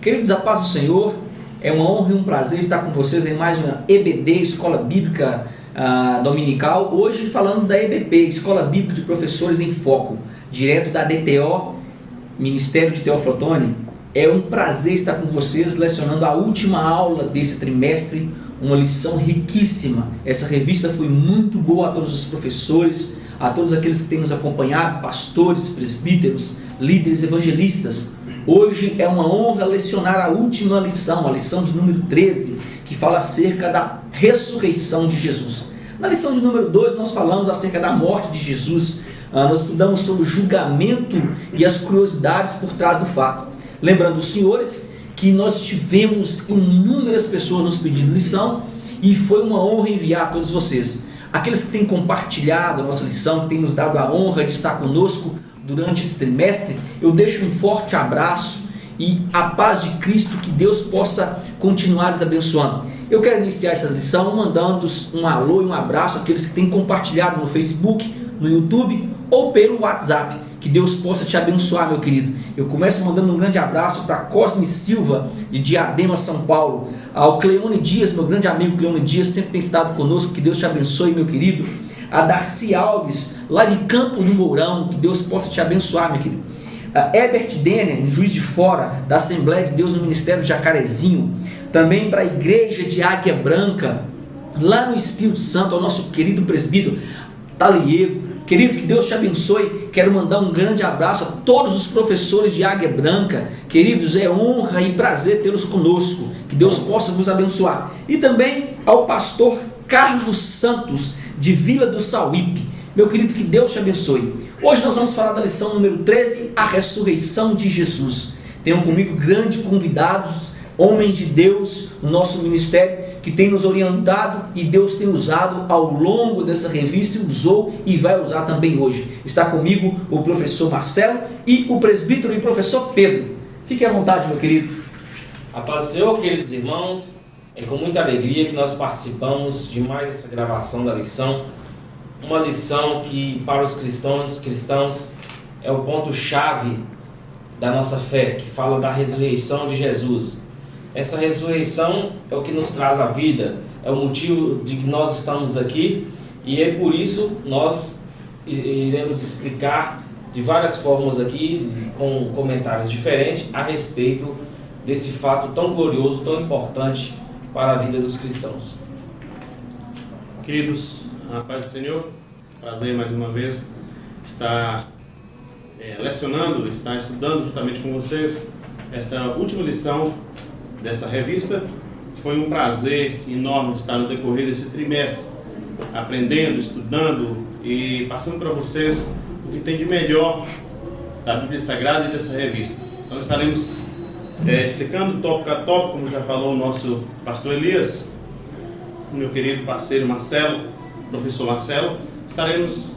Queridos, a paz do Senhor, é uma honra e um prazer estar com vocês em mais uma EBD, Escola Bíblica Dominical, hoje falando da EBP, Escola Bíblica de Professores em Foco, direto da DTO, Ministério de Teófilo Otoni. É um prazer estar com vocês, lecionando a última aula desse trimestre, uma lição riquíssima. Essa revista foi muito boa a todos os professores, a todos aqueles que têm nos acompanhado, pastores, presbíteros, líderes evangelistas. Hoje é uma honra lecionar a última lição, a lição de número 13, que fala acerca da ressurreição de Jesus. Na lição de número 12 nós falamos acerca da morte de Jesus, nós estudamos sobre o julgamento e as curiosidades por trás do fato. Lembrando os senhores que nós tivemos inúmeras pessoas nos pedindo lição e foi uma honra enviar a todos vocês. Aqueles que têm compartilhado a nossa lição, que têm nos dado a honra de estar conosco durante esse trimestre, eu deixo um forte abraço e a paz de Cristo, que Deus possa continuar lhes abençoando. Eu quero iniciar essa lição mandando um alô e um abraço àqueles que têm compartilhado no Facebook, no YouTube ou pelo WhatsApp. Que Deus possa te abençoar, meu querido. Eu começo mandando um grande abraço para Cosme Silva, de Diadema, São Paulo. Ao Cleone Dias, meu grande amigo Cleone Dias, sempre tem estado conosco. Que Deus te abençoe, meu querido. A Darcy Alves, lá de Campo do Mourão, que Deus possa te abençoar, meu querido. A Herbert Denner, em Juiz de Fora, da Assembleia de Deus no Ministério de Jacarezinho. Também para a Igreja de Águia Branca, lá no Espírito Santo, ao nosso querido presbítero Taliego. Querido, que Deus te abençoe. Quero mandar um grande abraço a todos os professores de Águia Branca. Queridos, é honra e prazer tê-los conosco. Que Deus possa vos abençoar. E também ao pastor Carlos Santos, de Vila do Sauípe. Meu querido, que Deus te abençoe. Hoje nós vamos falar da lição número 13, a ressurreição de Jesus. Tenho comigo grandes convidados, homens de Deus no nosso ministério, que tem nos orientado e Deus tem usado ao longo dessa revista, e usou e vai usar também hoje. Está comigo o professor Marcelo e o presbítero e professor Pedro. Fique à vontade, meu querido. A paz do Senhor, queridos irmãos, é com muita alegria que nós participamos de mais essa gravação da lição. Uma lição que para os cristãos é o ponto-chave da nossa fé, que fala da ressurreição de Jesus. Essa ressurreição é o que nos traz a vida, é o motivo de que nós estamos aqui, e é por isso nós iremos explicar de várias formas aqui, com comentários diferentes, a respeito desse fato tão glorioso, tão importante para a vida dos cristãos. Queridos, a paz do Senhor, prazer mais uma vez estar lecionando, estar estudando juntamente com vocês essa última lição dessa revista. Foi um prazer enorme estar no decorrer desse trimestre, aprendendo, estudando e passando para vocês o que tem de melhor da Bíblia Sagrada e dessa revista. Então estaremos explicando tópico a tópico, como já falou o nosso pastor Elias, o meu querido parceiro Marcelo, professor Marcelo. Estaremos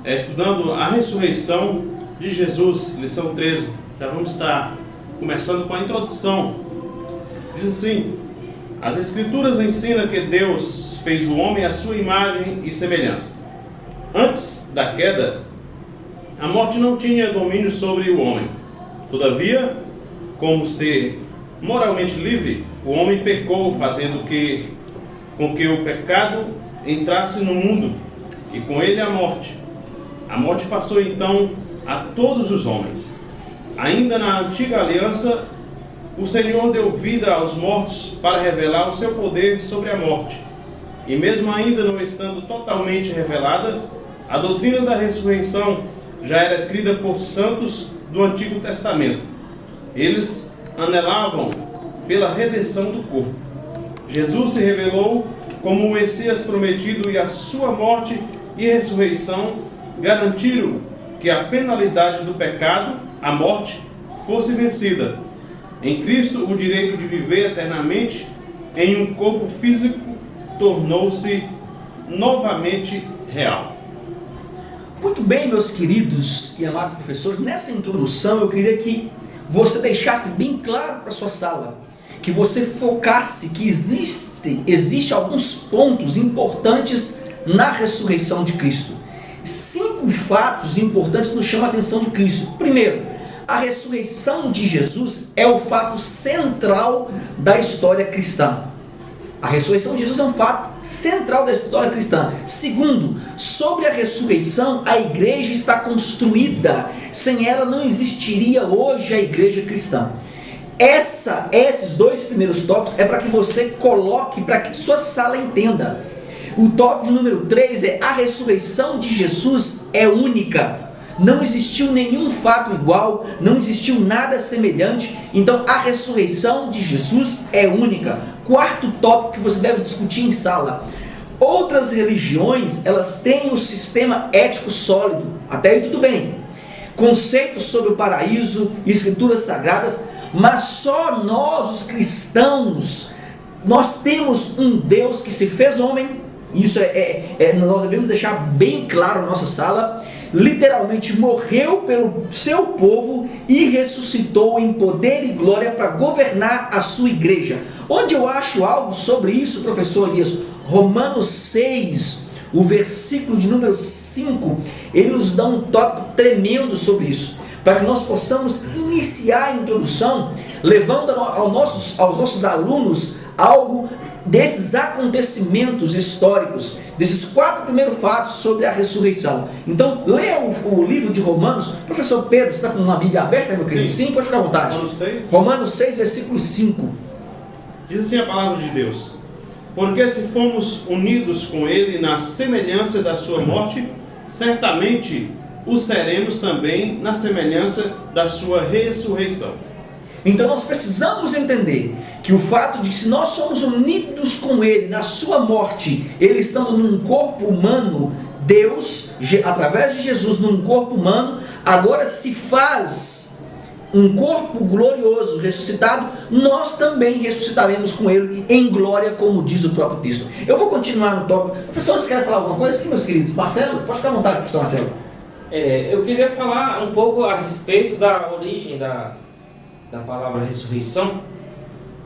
estudando a ressurreição de Jesus, lição 13. Já vamos estar começando com a introdução. Diz assim: as Escrituras ensinam que Deus fez o homem à sua imagem e semelhança. Antes da queda, a morte não tinha domínio sobre o homem. Todavia, como ser moralmente livre, o homem pecou, fazendo com que o pecado entrasse no mundo, e com ele a morte. A morte passou então a todos os homens. Ainda na antiga aliança, o Senhor deu vida aos mortos para revelar o seu poder sobre a morte. E mesmo ainda não estando totalmente revelada, a doutrina da ressurreição já era crida por santos do Antigo Testamento. Eles anelavam pela redenção do corpo. Jesus se revelou como o Messias prometido, e a sua morte e ressurreição garantiram que a penalidade do pecado, a morte, fosse vencida. Em Cristo, o direito de viver eternamente em um corpo físico tornou-se novamente real. Muito bem, meus queridos e amados professores, nessa introdução eu queria que você deixasse bem claro para a sua sala, que você focasse que existe alguns pontos importantes na ressurreição de Cristo. 5 fatos importantes nos chamam a atenção de Cristo. Primeiro, a a ressurreição de Jesus é o fato central da história cristã. A ressurreição de Jesus é um fato central da história cristã. Segundo, sobre a ressurreição, a igreja está construída. Sem ela não existiria hoje a igreja cristã. Esses dois primeiros tópicos é para que você coloque, para que sua sala entenda. O tópico de número 3 é: a ressurreição de Jesus é única. Não existiu nenhum fato igual, não existiu nada semelhante. Então a ressurreição de Jesus é única. Quarto tópico que você deve discutir em sala: outras religiões, elas têm um sistema ético sólido, até aí tudo bem, conceitos sobre o paraíso, escrituras sagradas, mas só nós, os cristãos, nós temos um Deus que se fez homem. Isso nós devemos deixar bem claro na nossa sala. Literalmente morreu pelo seu povo e ressuscitou em poder e glória para governar a sua igreja. Onde eu acho algo sobre isso, professor Elias? Romanos 6, o versículo de número 5, ele nos dá um tópico tremendo sobre isso, para que nós possamos iniciar a introdução, levando aos nossos alunos algo desses acontecimentos históricos, desses 4 primeiros fatos sobre a ressurreição. Então, leia o livro de Romanos. Professor Pedro, você está com uma Bíblia aberta, meu querido? Sim, pode ficar à vontade. Romanos 6, versículo 5. Diz assim a palavra de Deus: porque se fomos unidos com Ele na semelhança da sua morte, certamente o seremos também na semelhança da sua ressurreição. Então nós precisamos entender que o fato de que, se nós somos unidos com Ele na sua morte, Ele estando num corpo humano, Deus, através de Jesus num corpo humano, agora se faz um corpo glorioso, ressuscitado. Nós também ressuscitaremos com Ele em glória, como diz o próprio texto. Eu vou continuar no tópico. Professores, querem falar alguma coisa? Sim, meus queridos. Marcelo, pode ficar à vontade, professor Marcelo. Eu queria falar um pouco a respeito da origem da palavra ressurreição,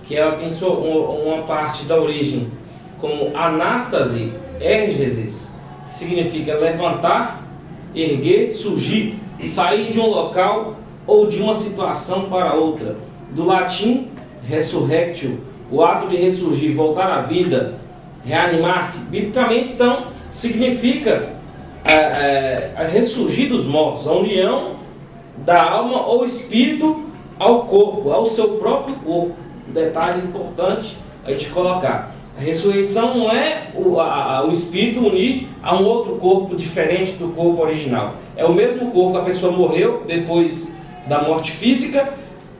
que ela tem uma parte da origem como anástase, érgesis, que significa levantar, erguer, surgir, sair de um local ou de uma situação para outra. Do latim resurrectio, o ato de ressurgir, voltar à vida, reanimar-se. Biblicamente, então, significa ressurgir dos mortos, a união da alma ou espírito ao corpo, ao seu próprio corpo. Um detalhe importante a gente colocar: a ressurreição não é o espírito unir a um outro corpo diferente do corpo original. É o mesmo corpo, a pessoa morreu depois da morte física,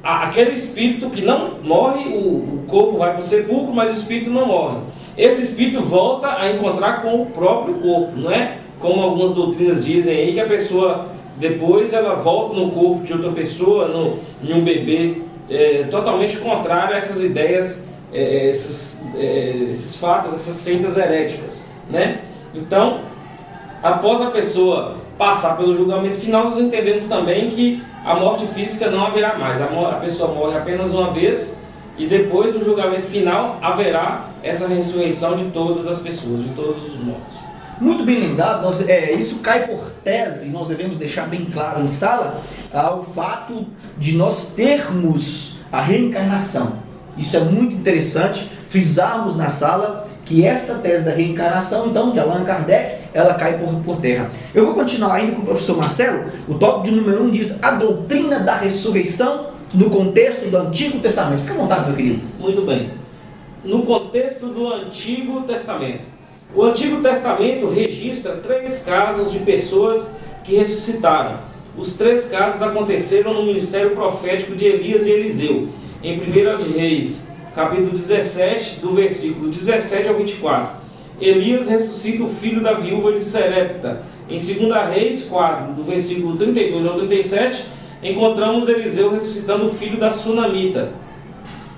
aquele espírito que não morre, o corpo vai para o sepulcro, mas o espírito não morre. Esse espírito volta a encontrar com o próprio corpo, não é como algumas doutrinas dizem aí, que a pessoa depois ela volta no corpo de outra pessoa, em um bebê. Totalmente contrário a essas ideias, esses fatos, essas seitas heréticas, né? Então, após a pessoa passar pelo julgamento final, nós entendemos também que a morte física não haverá mais. A pessoa morre apenas uma vez e depois do julgamento final haverá essa ressurreição de todas as pessoas, de todos os mortos. Muito bem lembrado. Isso cai por tese, nós devemos deixar bem claro em sala, o fato de nós termos a reencarnação. Isso é muito interessante, frisarmos na sala que essa tese da reencarnação, então, de Allan Kardec, ela cai por terra. Eu vou continuar ainda com o professor Marcelo. O tópico de número 1 diz: a doutrina da ressurreição no contexto do Antigo Testamento. Fica à vontade, meu querido. Muito bem. No contexto do Antigo Testamento. O Antigo Testamento registra 3 casos de pessoas que ressuscitaram. Os 3 casos aconteceram no ministério profético de Elias e Eliseu. Em 1 de Reis, capítulo 17, do versículo 17 ao 24. Elias ressuscita o filho da viúva de Serepta. Em 2 Reis 4, do versículo 32 ao 37, encontramos Eliseu ressuscitando o filho da Sunamita.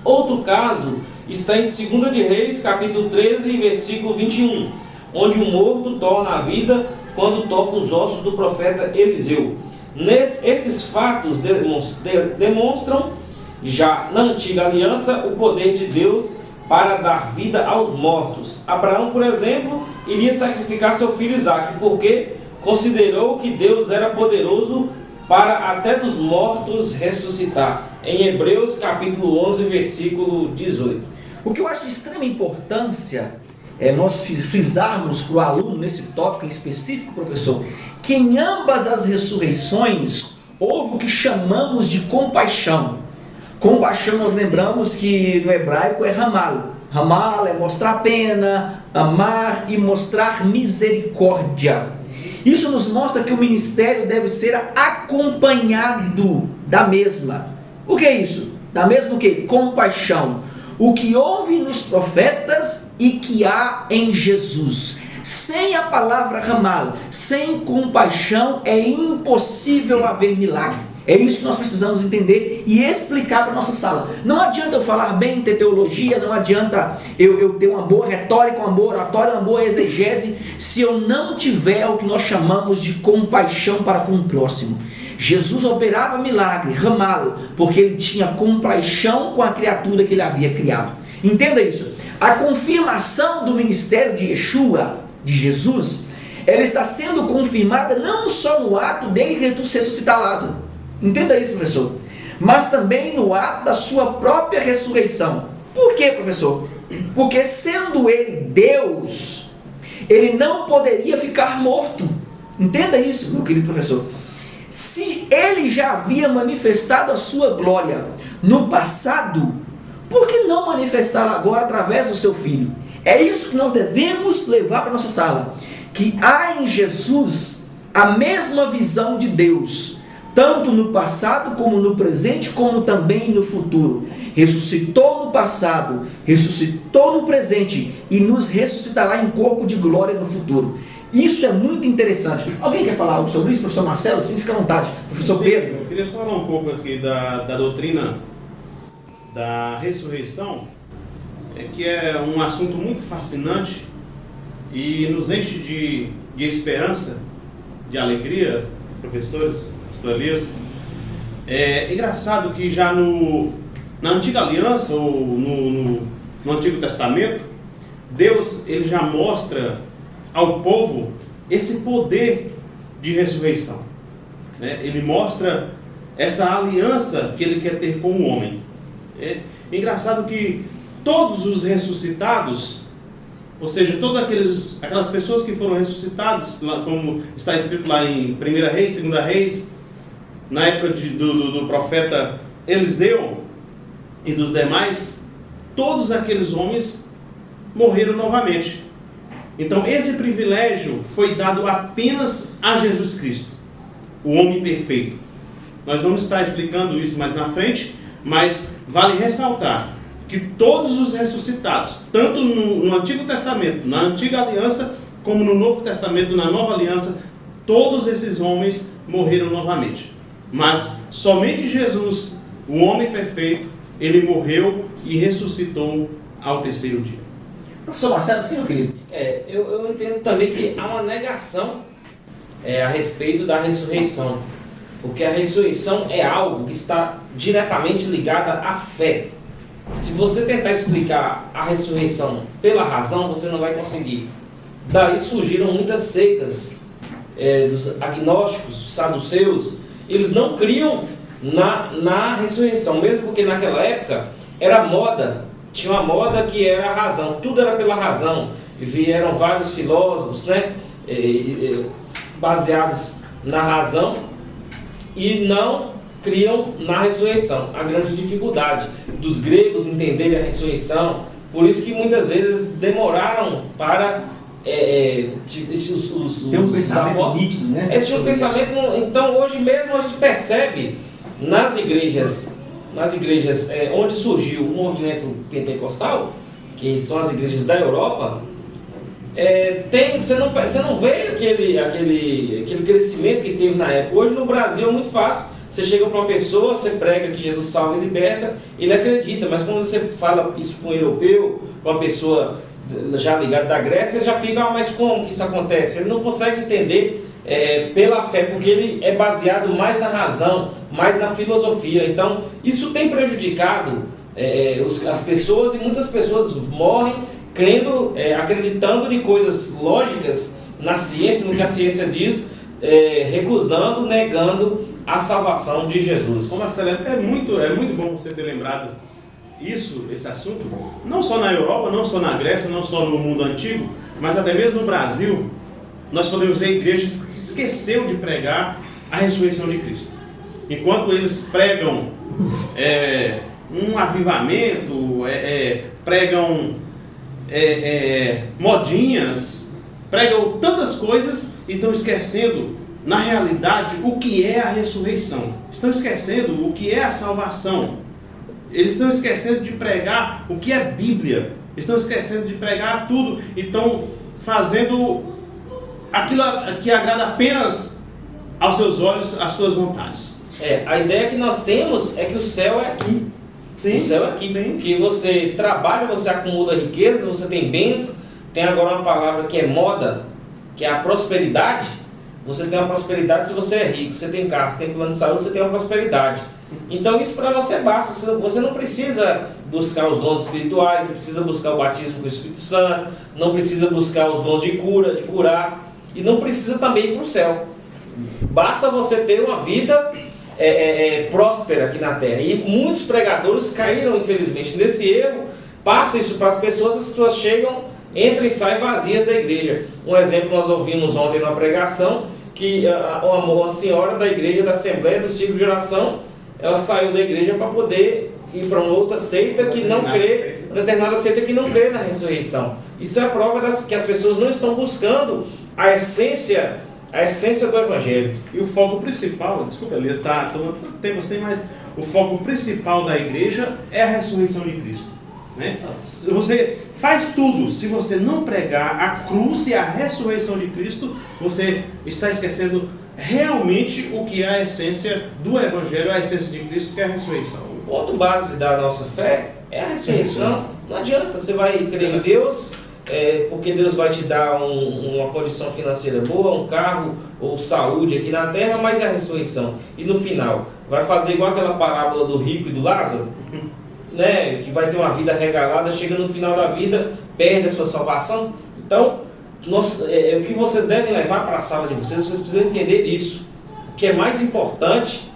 Outro caso está em 2 de Reis, capítulo 13, versículo 21, onde o morto torna a vida quando toca os ossos do profeta Eliseu. Esses fatos demonstram já na antiga aliança o poder de Deus para dar vida aos mortos. Abraão, por exemplo, iria sacrificar seu filho Isaque, porque considerou que Deus era poderoso para até dos mortos ressuscitar. Em Hebreus capítulo 11, versículo 18. O que eu acho de extrema importância é nós frisarmos para o aluno nesse tópico em específico, professor, que em ambas as ressurreições houve o que chamamos de compaixão. Compaixão, nós lembramos que no hebraico é ramal. Ramal é mostrar pena, amar e mostrar misericórdia. Isso nos mostra que o ministério deve ser acompanhado da mesma. O que é isso? Da mesma o quê? Compaixão. O que houve nos profetas e que há em Jesus. Sem a palavra ramal, sem compaixão, é impossível haver milagre. É isso que nós precisamos entender e explicar para a nossa sala. Não adianta eu falar bem, ter teologia, não adianta eu ter uma boa retórica, uma boa oratória, uma boa exegese, se eu não tiver o que nós chamamos de compaixão para com o próximo. Jesus operava milagre, ramal, porque ele tinha compaixão com a criatura que ele havia criado. Entenda isso. A confirmação do ministério de Yeshua, de Jesus, ela está sendo confirmada não só no ato dele ressuscitar Lázaro. Entenda isso, professor. Mas também no ato da sua própria ressurreição. Por quê, professor? Porque sendo ele Deus, ele não poderia ficar morto. Entenda isso, meu querido professor. Se ele já havia manifestado a sua glória no passado, por que não manifestá-la agora através do seu Filho? É isso que nós devemos levar para a nossa sala. Que há em Jesus a mesma visão de Deus, tanto no passado como no presente, como também no futuro. Ressuscitou no passado, ressuscitou no presente e nos ressuscitará em corpo de glória no futuro. Isso é muito interessante. Alguém quer falar algo sobre isso, professor Marcelo? Sim, fica à vontade. Professor Pedro. Eu queria só falar um pouco aqui da doutrina da ressurreição, que é um assunto muito fascinante e nos enche de esperança, de alegria, professores, pastor Elias. É engraçado que já na Antiga Aliança, ou no Antigo Testamento, Deus ele já mostra ao povo esse poder de ressurreição, né? Ele mostra essa aliança que ele quer ter com o homem. É engraçado que todos os ressuscitados, ou seja, todas aquelas pessoas que foram ressuscitadas, como está escrito lá em 1 Reis, 2 Reis, na época do profeta Eliseu e dos demais, todos aqueles homens morreram novamente. Então esse privilégio foi dado apenas a Jesus Cristo, o homem perfeito. Nós vamos estar explicando isso mais na frente, mas vale ressaltar que todos os ressuscitados, tanto no Antigo Testamento, na Antiga Aliança, como no Novo Testamento, na Nova Aliança, todos esses homens morreram novamente. Mas somente Jesus, o homem perfeito, ele morreu e ressuscitou ao terceiro dia. Professor Marcelo, sim, meu querido. Eu entendo também que há uma negação a respeito da ressurreição. Porque a ressurreição é algo que está diretamente ligado à fé. Se você tentar explicar a ressurreição pela razão, você não vai conseguir. Daí surgiram muitas seitas dos agnósticos, saduceus. Eles não criam na ressurreição, mesmo porque naquela época era moda. Tinha uma moda que era a razão, tudo era pela razão. E vieram vários filósofos, né, baseados na razão, e não criam na ressurreição. A grande dificuldade dos gregos entenderem a ressurreição, por isso que muitas vezes demoraram para Tem um pensamento nítido, né? Eles tinham um pensamento. Então hoje mesmo a gente percebe nas igrejas onde surgiu o movimento pentecostal, que são as igrejas da Europa, você não vê aquele crescimento que teve na época. Hoje no Brasil é muito fácil. Você chega para uma pessoa, você prega que Jesus salva e liberta, ele acredita, mas quando você fala isso para um europeu, para uma pessoa já ligada da Grécia, ele já fica, mas como que isso acontece? Ele não consegue entender pela fé, porque ele é baseado mais na razão, mais na filosofia. Então isso tem prejudicado as pessoas, e muitas pessoas morrem crendo, acreditando em coisas lógicas, na ciência, no que a ciência diz, recusando, negando a salvação de Jesus. Ô Marcelo, é muito bom você ter lembrado esse assunto, não só na Europa, não só na Grécia, não só no mundo antigo, mas até mesmo no Brasil. Nós podemos ver igrejas que esqueceu de pregar a ressurreição de Cristo. Enquanto eles pregam um avivamento, pregam modinhas, pregam tantas coisas e estão esquecendo, na realidade, o que é a ressurreição. Estão esquecendo o que é a salvação. Eles estão esquecendo de pregar o que é Bíblia. Estão esquecendo de pregar tudo e estão fazendo aquilo que agrada apenas aos seus olhos, às suas vontades. A ideia que nós temos é que o céu é aqui. Sim, o céu é aqui. Sim. Que você trabalha, você acumula riquezas, você tem bens. Tem agora uma palavra que é moda, que é a prosperidade. Você tem uma prosperidade se você é rico, você tem carro, você tem plano de saúde, você tem uma prosperidade. Então isso para você basta. Você não precisa buscar os dons espirituais, não precisa buscar o batismo com o Espírito Santo, não precisa buscar os dons de cura, de curar, e não precisa também ir para o céu. Basta você ter uma vida próspera aqui na terra. E muitos pregadores caíram, infelizmente, nesse erro. Passa isso para as pessoas chegam, entram e saem vazias da igreja. Um exemplo nós ouvimos ontem numa pregação, que uma senhora da igreja da Assembleia do Ciclo de Oração, ela saiu da igreja para poder ir para uma outra seita que não crê, uma determinada seita que não crê na ressurreição. Isso é a prova que as pessoas não estão buscando a essência do Evangelho. E o foco principal, desculpa, Elias, está tomando tempo assim, mas o foco principal da igreja é a ressurreição de Cristo. Né? Você faz tudo, se você não pregar a cruz e a ressurreição de Cristo, você está esquecendo realmente o que é a essência do Evangelho, a essência de Cristo, que é a ressurreição. O ponto base da nossa fé é a ressurreição. Não adianta, você vai crer em Deus, porque Deus vai te dar uma condição financeira boa, um carro ou saúde aqui na terra, mas é a ressurreição. E no final, vai fazer igual aquela parábola do rico e do Lázaro, né, que vai ter uma vida regalada, chega no final da vida, perde a sua salvação. Então, o que vocês devem levar para a sala de vocês precisam entender isso. O que é mais importante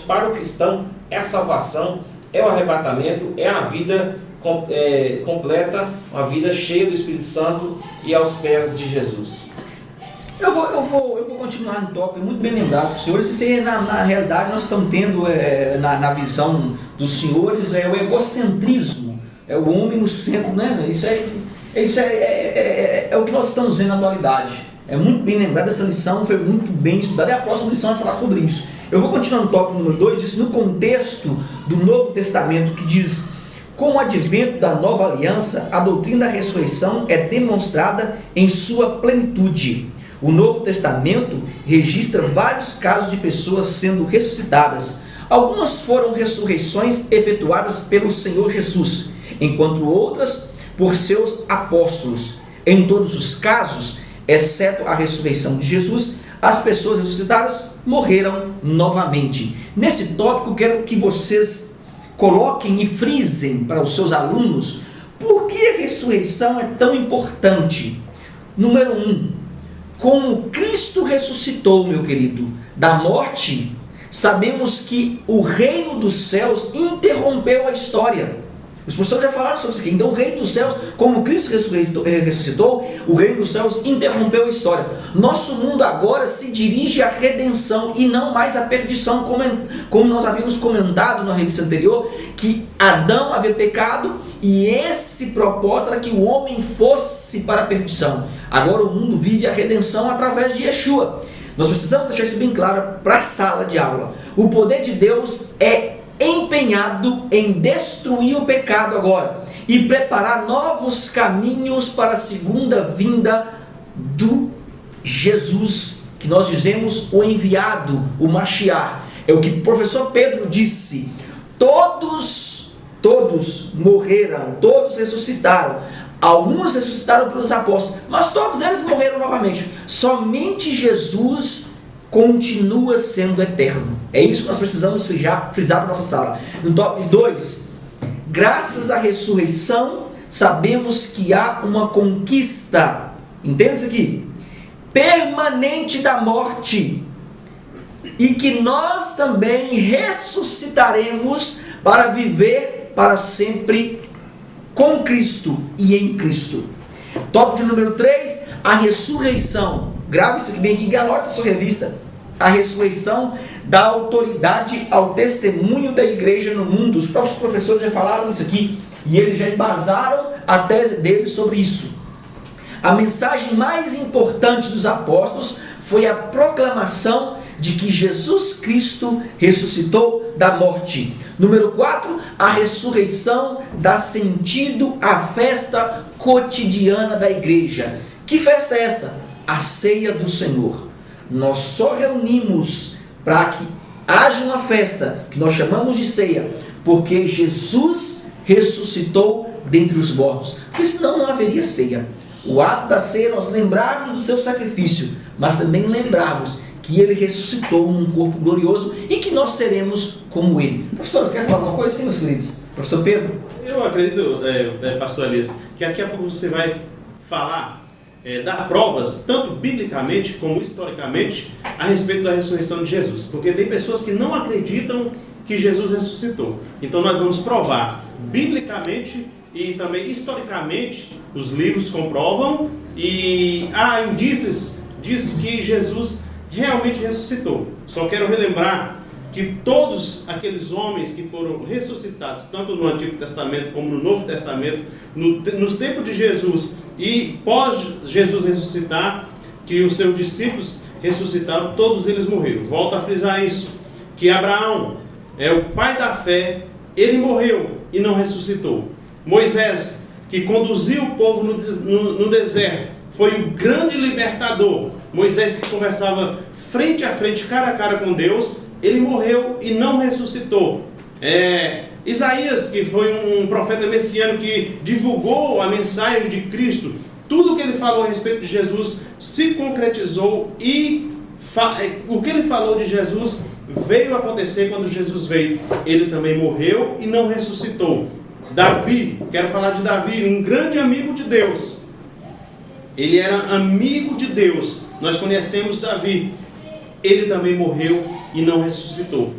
para o cristão é a salvação, é o arrebatamento, é a vida completa, uma vida cheia do Espírito Santo e aos pés de Jesus. Eu vou continuar no tópico, muito bem lembrado dos senhores. Isso aí, na realidade, nós estamos tendo, na visão dos senhores, o egocentrismo, o homem no centro, né? Isso é o que nós estamos vendo na atualidade. É muito bem lembrado, essa lição foi muito bem estudada, e a próxima lição vai falar sobre isso. Eu vou continuar no tópico número 2, diz no contexto do Novo Testamento, que diz: com o advento da nova aliança, a doutrina da ressurreição é demonstrada em sua plenitude. O Novo Testamento registra vários casos de pessoas sendo ressuscitadas. Algumas foram ressurreições efetuadas pelo Senhor Jesus, enquanto outras por seus apóstolos. Em todos os casos, exceto a ressurreição de Jesus, as pessoas ressuscitadas morreram novamente. Nesse tópico, quero que vocês coloquem e frisem para os seus alunos por que a ressurreição é tão importante. Número 1. Como Cristo ressuscitou, meu querido, da morte, sabemos que o reino dos céus interrompeu a história. Os professores já falaram sobre isso aqui. Então o reino dos céus, como Cristo ressuscitou, o reino dos céus interrompeu a história. Nosso mundo agora se dirige à redenção e não mais à perdição, como nós havíamos comentado na revista anterior, que Adão havia pecado e esse propósito era que o homem fosse para a perdição. Agora o mundo vive a redenção através de Yeshua. Nós precisamos deixar isso bem claro para a sala de aula. O poder de Deus é empenhado em destruir o pecado agora e preparar novos caminhos para a segunda vinda do Jesus, que nós dizemos o enviado, o Mashiach. É o que o professor Pedro disse: todos morreram, todos ressuscitaram. Alguns ressuscitaram pelos apóstolos, mas todos eles morreram novamente. Somente Jesus continua sendo eterno. É isso que nós precisamos frisar para a nossa sala. No tópico 2, graças à ressurreição, sabemos que há uma conquista. Entende isso aqui? permanente da morte, e que nós também ressuscitaremos para viver para sempre com Cristo e em Cristo. Tópico de número 3, a ressurreição. Grave isso aqui bem aqui, anote a sua revista. A ressurreição dá autoridade ao testemunho da igreja no mundo. Os próprios professores já falaram isso aqui, e eles já embasaram a tese deles sobre isso. A mensagem mais importante dos apóstolos foi a proclamação de que Jesus Cristo ressuscitou da morte. Número 4, a ressurreição dá sentido à festa cotidiana da igreja. Que festa é essa? A ceia do Senhor. Nós só reunimos para que haja uma festa, que nós chamamos de ceia, porque Jesus ressuscitou dentre os mortos. Porque senão não haveria ceia. O ato da ceia, nós lembrarmos do seu sacrifício, mas também lembrarmos que ele ressuscitou num corpo glorioso e que nós seremos como ele. Professores, quer falar alguma coisa? Sim, meus queridos. Professor Pedro? Eu acredito, pastor Elias, que daqui a pouco você vai falar, dar provas, tanto biblicamente como historicamente, a respeito da ressurreição de Jesus. Porque tem pessoas que não acreditam que Jesus ressuscitou. Então nós vamos provar biblicamente e também historicamente, os livros comprovam, e há indícios disso que Jesus realmente ressuscitou. Só quero relembrar que todos aqueles homens que foram ressuscitados, tanto no Antigo Testamento como no Novo Testamento, nos tempos de Jesus e pós Jesus ressuscitar, que os seus discípulos ressuscitaram, todos eles morreram. Volto a frisar isso, que Abraão é o pai da fé, ele morreu e não ressuscitou. Moisés, que conduziu o povo no deserto, foi o grande libertador. Moisés, que conversava frente a frente, cara a cara com Deus, ele morreu e não ressuscitou. Isaías, que foi um profeta messiânico que divulgou a mensagem de Cristo, tudo o que ele falou a respeito de Jesus se concretizou, e o que ele falou de Jesus veio a acontecer quando Jesus veio. Ele também morreu e não ressuscitou. Davi, quero falar de Davi, um grande amigo de Deus. Ele era amigo de Deus. Nós conhecemos Davi. Ele também morreu e não ressuscitou.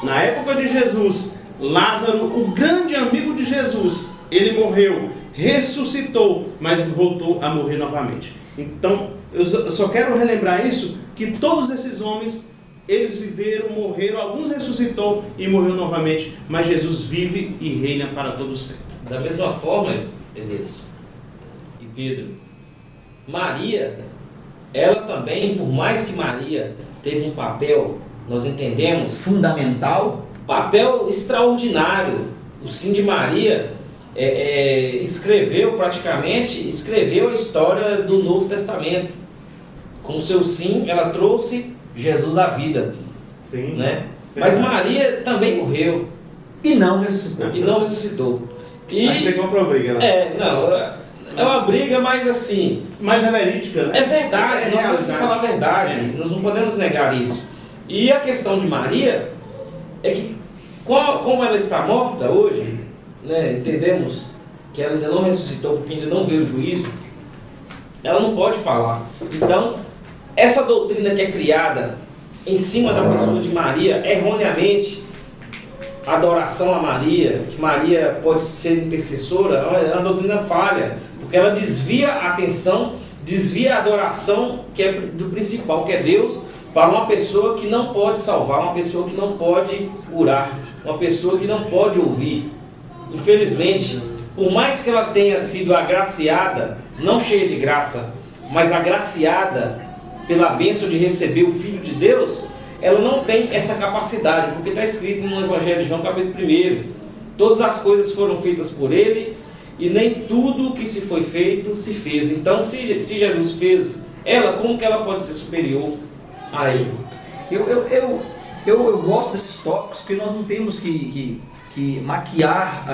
Na época de Jesus, Lázaro, o grande amigo de Jesus, ele morreu, ressuscitou, mas voltou a morrer novamente. Então, eu só quero relembrar isso, que todos esses homens, eles viveram, morreram, alguns ressuscitou e morreu novamente, mas Jesus vive e reina para todo sempre. Da mesma forma, Elias e Pedro, Maria, ela também, por mais que Maria teve um papel, nós entendemos, fundamental, papel extraordinário. O sim de Maria escreveu a história do Novo Testamento. Com o seu sim, ela trouxe Jesus à vida. Sim. Né? Mas Maria também morreu. E não ressuscitou. Aí você compra a briga, né? É uma briga, mas assim... Mas é verídica, né? É verdade, nós temos que falar a verdade. Nós não podemos negar isso. E a questão de Maria é que, como ela está morta hoje, né, entendemos que ela ainda não ressuscitou, porque ainda não veio o juízo, ela não pode falar. Então, essa doutrina que é criada em cima da pessoa de Maria, erroneamente, a adoração a Maria, que Maria pode ser intercessora, é uma doutrina falha, porque ela desvia a atenção, desvia a adoração que é do principal, que é Deus, para uma pessoa que não pode salvar, uma pessoa que não pode curar, uma pessoa que não pode ouvir. Infelizmente, por mais que ela tenha sido agraciada, não cheia de graça, mas agraciada pela bênção de receber o Filho de Deus, ela não tem essa capacidade, porque está escrito no Evangelho de João, capítulo 1, todas as coisas foram feitas por ele, e nem tudo que se foi feito se fez. Então, se Jesus fez ela, como que ela pode ser superior a ele? Eu gosto desses tópicos, porque nós não temos que maquiar,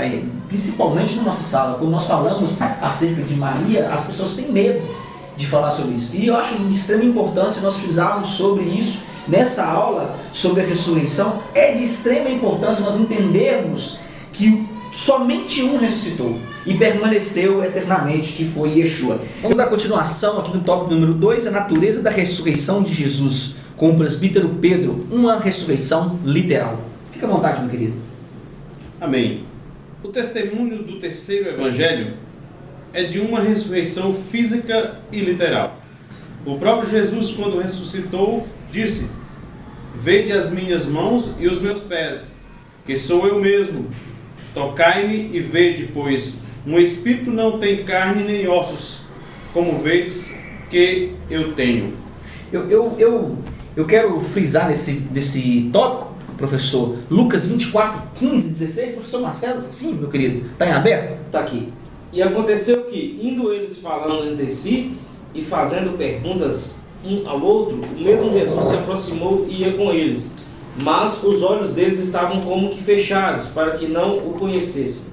principalmente na nossa sala. Quando nós falamos acerca de Maria, as pessoas têm medo de falar sobre isso. E eu acho de extrema importância nós frisarmos sobre isso nessa aula sobre a ressurreição. É de extrema importância nós entendermos que somente um ressuscitou e permaneceu eternamente, que foi Yeshua. Vamos dar continuação aqui no tópico número 2, a natureza da ressurreição de Jesus, com o presbítero Pedro, uma ressurreição literal. Fica à vontade, meu querido. Amém. O testemunho do terceiro evangelho é de uma ressurreição física e literal. O próprio Jesus, quando ressuscitou, disse: "Vede as minhas mãos e os meus pés, que sou eu mesmo. Tocai-me e vede, pois um espírito não tem carne nem ossos, como vedes que eu tenho." Eu quero frisar nesse tópico, professor, Lucas 24, 15, 16, professor Marcelo, sim, meu querido, está em aberto? Está aqui. E aconteceu que, indo eles falando entre si e fazendo perguntas um ao outro, o mesmo Jesus se aproximou e ia com eles. Mas os olhos deles estavam como que fechados, para que não o conhecessem.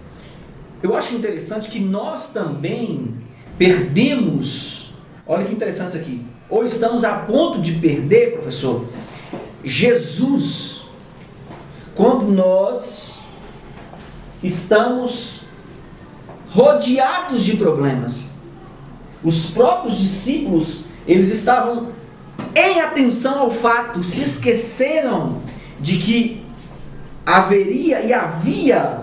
Eu acho interessante que nós também perdemos, olha que interessante isso aqui, ou estamos a ponto de perder, professor, Jesus, quando nós estamos rodeados de problemas. Os próprios discípulos, eles estavam em atenção ao fato, se esqueceram de que haveria e havia,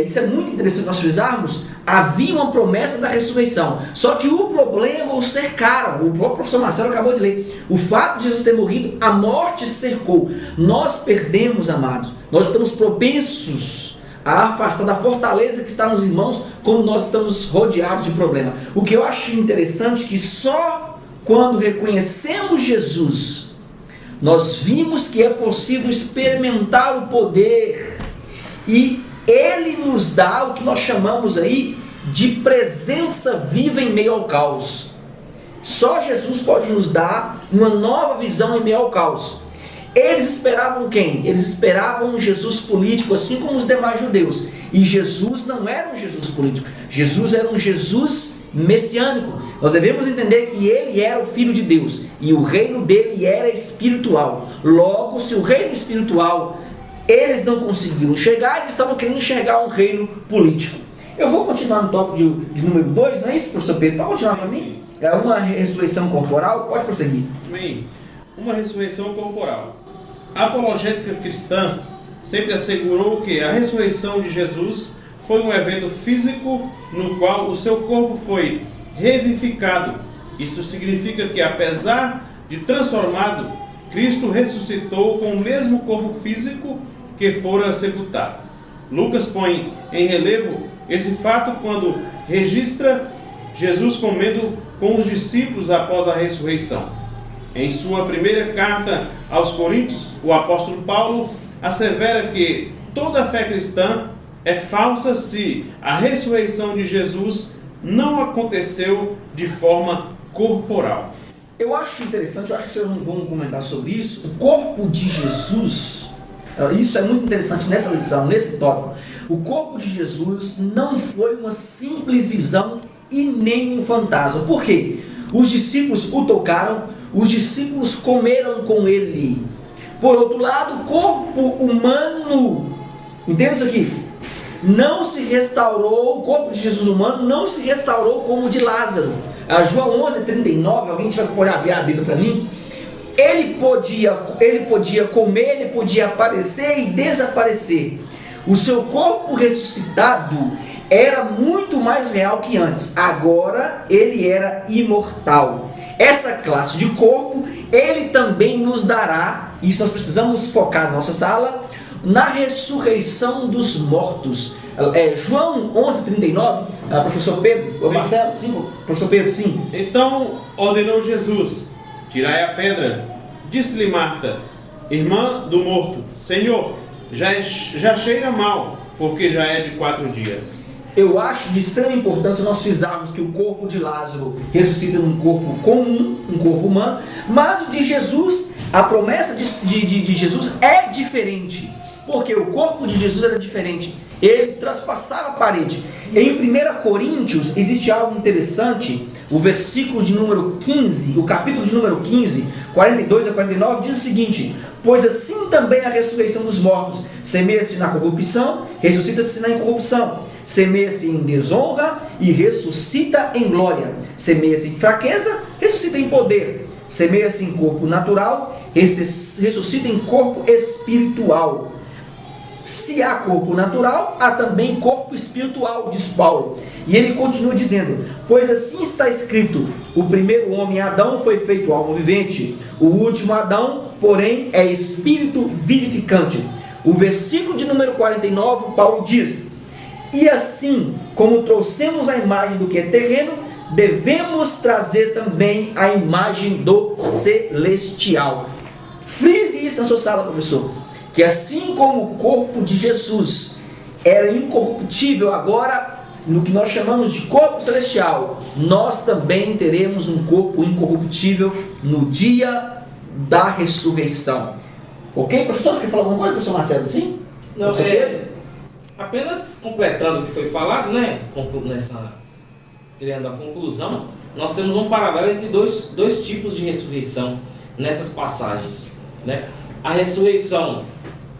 isso é muito interessante nós frisarmos, havia uma promessa da ressurreição. Só que o problema o cercaram, o próprio professor Marcelo acabou de ler. O fato de Jesus ter morrido, a morte cercou. Nós perdemos, amado. Nós estamos propensos a afastar da fortaleza que está nos irmãos, como nós estamos rodeados de problema. O que eu acho interessante é que só quando reconhecemos Jesus, nós vimos que é possível experimentar o poder e Ele nos dá o que nós chamamos aí de presença viva em meio ao caos. Só Jesus pode nos dar uma nova visão em meio ao caos. Eles esperavam quem? Eles esperavam um Jesus político, assim como os demais judeus. E Jesus não era um Jesus político. Jesus era um Jesus messiânico. Nós devemos entender que ele era o Filho de Deus e o reino dele era espiritual. Logo, se o reino espiritual eles não conseguiram enxergar, eles estavam querendo enxergar um reino político. Eu vou continuar no tópico de número 2, não é isso, professor Pedro? Pode continuar para mim? É uma ressurreição corporal? Pode prosseguir. Amém. Uma ressurreição corporal. A apologética cristã sempre assegurou que a ressurreição de Jesus foi um evento físico no qual o seu corpo foi revivificado. Isso significa que, apesar de transformado, Cristo ressuscitou com o mesmo corpo físico que fora sepultado. Lucas põe em relevo esse fato quando registra Jesus comendo com os discípulos após a ressurreição. Em sua primeira carta aos Coríntios, o apóstolo Paulo assevera que toda a fé cristã é falsa se a ressurreição de Jesus não aconteceu de forma corporal. Eu acho interessante, eu acho que vocês vão comentar sobre isso. O corpo de Jesus, isso é muito interessante nessa lição, nesse tópico. O corpo de Jesus não foi uma simples visão e nem um fantasma. Por quê? Os discípulos o tocaram, os discípulos comeram com ele. Por outro lado, o corpo humano, entenda isso aqui, não se restaurou, o corpo de Jesus humano não se restaurou como o de Lázaro. João 11:39, alguém pode abrir a Bíblia para mim? Ele podia comer, ele podia aparecer e desaparecer. O seu corpo ressuscitado era muito mais real que antes. Agora ele era imortal. Essa classe de corpo, ele também nos dará, isso nós precisamos focar na nossa sala, na ressurreição dos mortos. João 11:39, professor Pedro, Marcelo, sim, professor Pedro, sim. Então ordenou Jesus: tirai a pedra. Disse-lhe Marta, irmã do morto: Senhor, já cheira mal, porque já é de 4 dias. Eu acho de extrema importância nós frisarmos que o corpo de Lázaro ressuscita num corpo comum, um corpo humano, mas o de Jesus, a promessa de Jesus é diferente, porque o corpo de Jesus era diferente, ele traspassava a parede. Em 1 Coríntios existe algo interessante, o versículo de número 15, o capítulo de número 15, 42 a 49, diz o seguinte: pois assim também a ressurreição dos mortos semeia-se na corrupção, ressuscita-se na incorrupção, semeia-se em desonra e ressuscita em glória, semeia-se em fraqueza, ressuscita em poder, semeia-se em corpo natural, ressuscita em corpo espiritual. Se há corpo natural, há também corpo espiritual, diz Paulo. E ele continua dizendo: pois assim está escrito, o primeiro homem Adão foi feito alma vivente, o último Adão, porém, é espírito vivificante. O versículo de número 49, Paulo diz: e assim como trouxemos a imagem do que é terreno, devemos trazer também a imagem do celestial. Frise isso na sua sala, professor. Que assim como o corpo de Jesus era incorruptível, agora, no que nós chamamos de corpo celestial, nós também teremos um corpo incorruptível no dia da ressurreição. Ok, professor? Você quer falar alguma coisa, professor Marcelo? Sim? Não, apenas completando o que foi falado, né? Criando a conclusão, nós temos um paralelo entre dois tipos de ressurreição nessas passagens, né? A ressurreição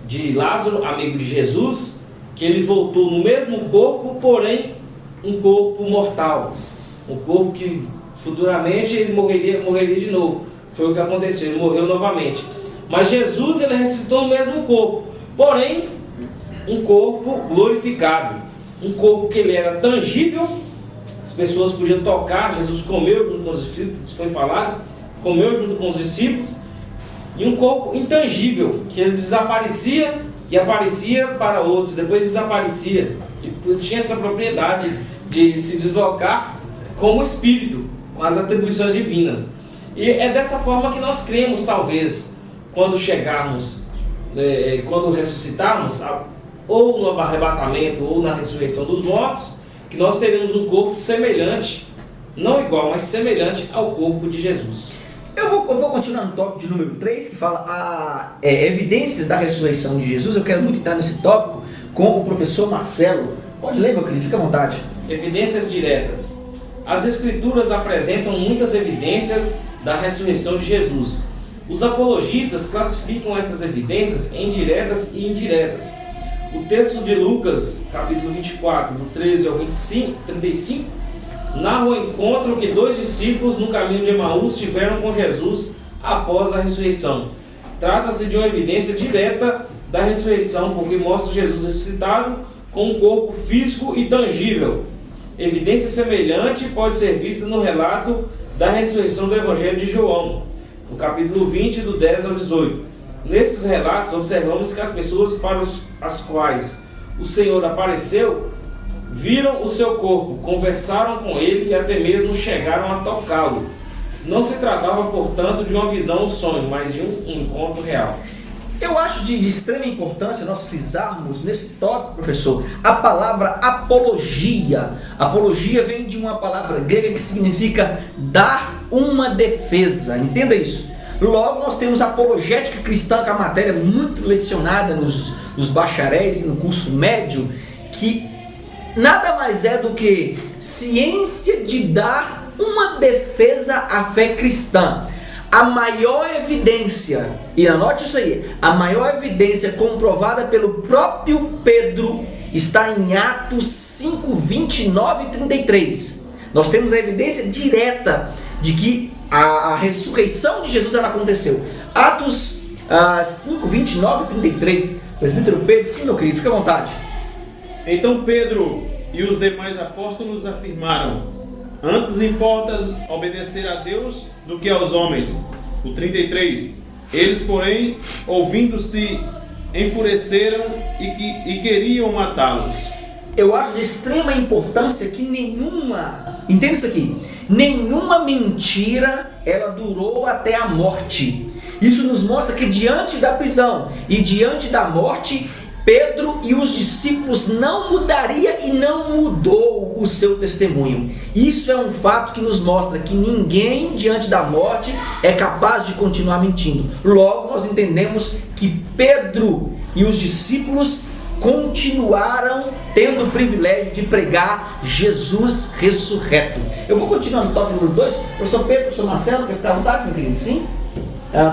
de Lázaro, amigo de Jesus, que ele voltou no mesmo corpo, porém um corpo mortal, um corpo que futuramente ele morreria de novo. Foi o que aconteceu, ele morreu novamente. Mas Jesus, ele ressuscitou no mesmo corpo, porém um corpo glorificado, um corpo que ele era tangível, as pessoas podiam tocar. Jesus comeu junto com os discípulos, foi falado, comeu junto com os discípulos. E um corpo intangível, que ele desaparecia e aparecia para outros, depois desaparecia. E tinha essa propriedade de se deslocar como espírito, com as atribuições divinas. E é dessa forma que nós cremos, talvez, quando chegarmos, quando ressuscitarmos, ou no arrebatamento, ou na ressurreição dos mortos, que nós teremos um corpo semelhante, não igual, mas semelhante ao corpo de Jesus. Eu vou continuar no tópico de número 3, que fala evidências da ressurreição de Jesus. Eu quero muito entrar nesse tópico com o professor Marcelo. Pode ler, meu querido, fica à vontade. Evidências diretas. As Escrituras apresentam muitas evidências da ressurreição de Jesus. Os apologistas classificam essas evidências em diretas e indiretas. O texto de Lucas, capítulo 24, do 13 ao 35, narra o encontro que 2 discípulos no caminho de Emaús tiveram com Jesus após a ressurreição. Trata-se de uma evidência direta da ressurreição, porque mostra Jesus ressuscitado com um corpo físico e tangível. Evidência semelhante pode ser vista no relato da ressurreição do Evangelho de João, no capítulo 20, do 10 ao 18. Nesses relatos, observamos que as pessoas para as quais o Senhor apareceu viram o seu corpo, conversaram com ele e até mesmo chegaram a tocá-lo. Não se tratava, portanto, de uma visão ou sonho, mas de um encontro real. Eu acho de extrema importância nós frisarmos nesse tópico, professor, a palavra apologia. Apologia vem de uma palavra grega que significa dar uma defesa. Entenda isso. Logo, nós temos a apologética cristã, que é uma matéria muito lecionada nos bacharéis e no curso médio, que nada mais é do que ciência de dar uma defesa à fé cristã. A maior evidência, e anote isso aí, a maior evidência comprovada pelo próprio Pedro está em Atos 5, 29 e 33. Nós temos a evidência direta de que a ressurreição de Jesus ela aconteceu. Atos 5, 29 e 33. Presbítero Pedro, sim, meu querido, fica à vontade. Então Pedro e os demais apóstolos afirmaram: antes importa obedecer a Deus do que aos homens. O 33. Eles, porém, ouvindo-se, enfureceram e queriam matá-los. Eu acho de extrema importância que entenda isso aqui, nenhuma mentira ela durou até a morte. Isso nos mostra que diante da prisão e diante da morte, Pedro e os discípulos não mudaria e não mudou o seu testemunho. Isso é um fato que nos mostra que ninguém diante da morte é capaz de continuar mentindo. Logo, nós entendemos que Pedro e os discípulos continuaram tendo o privilégio de pregar Jesus ressurreto. Eu vou continuar no tópico número 2. Professor Pedro, professor Marcelo, quer ficar à vontade, meu querido? Sim?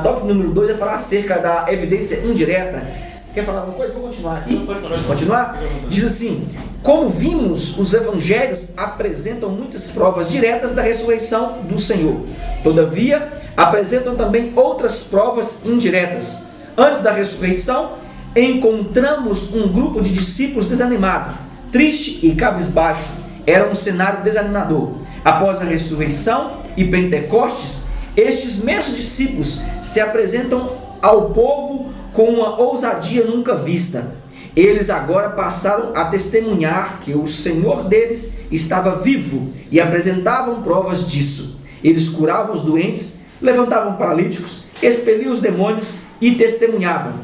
Tópico número 2 é falar acerca da evidência indireta. Quer falar alguma coisa? Vou continuar aqui. Pode Continuar? Diz assim: como vimos, os evangelhos apresentam muitas provas diretas da ressurreição do Senhor. Todavia, apresentam também outras provas indiretas. Antes da ressurreição, encontramos um grupo de discípulos desanimado, triste e cabisbaixo. Era um cenário desanimador. Após a ressurreição e Pentecostes, estes mesmos discípulos se apresentam ao povo com uma ousadia nunca vista. Eles agora passaram a testemunhar que o Senhor deles estava vivo e apresentavam provas disso. Eles curavam os doentes, levantavam paralíticos, expeliam os demônios e testemunhavam: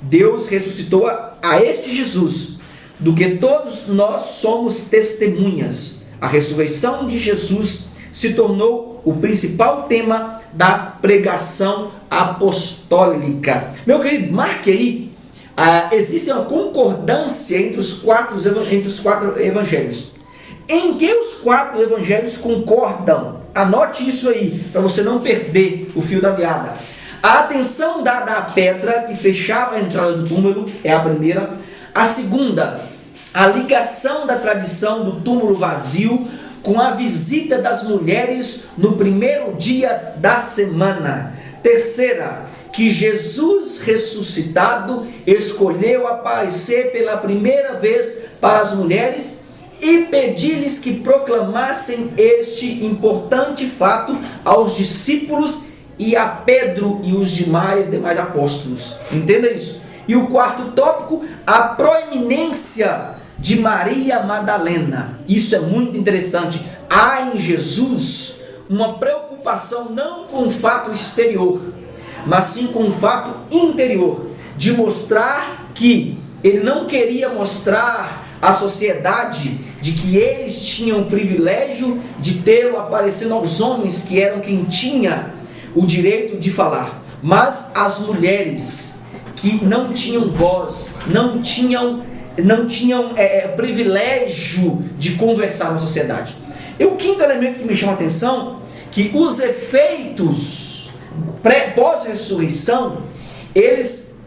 Deus ressuscitou a este Jesus, do que todos nós somos testemunhas. A ressurreição de Jesus se tornou o principal tema da pregação apostólica. Meu querido, marque aí, existe uma concordância entre os quatro evangelhos. Em que os 4 evangelhos concordam? Anote isso aí, para você não perder o fio da meada. A atenção dada à pedra que fechava a entrada do túmulo é a primeira. A segunda, a ligação da tradição do túmulo vazio com a visita das mulheres no primeiro dia da semana. Terceira, que Jesus ressuscitado escolheu aparecer pela primeira vez para as mulheres e pedir-lhes que proclamassem este importante fato aos discípulos e a Pedro e os demais apóstolos. Entenda isso. E o quarto tópico, a proeminência de Maria Madalena. Isso é muito interessante. Há em Jesus uma preocupação não com o fato exterior, mas sim com o fato interior, de mostrar que ele não queria mostrar à sociedade de que eles tinham o privilégio de tê-lo aparecendo aos homens, que eram quem tinha o direito de falar, mas as mulheres que não tinham voz, não tinham privilégio de conversar na sociedade. E o quinto elemento que me chama a atenção, que os efeitos pós-ressurreição, eles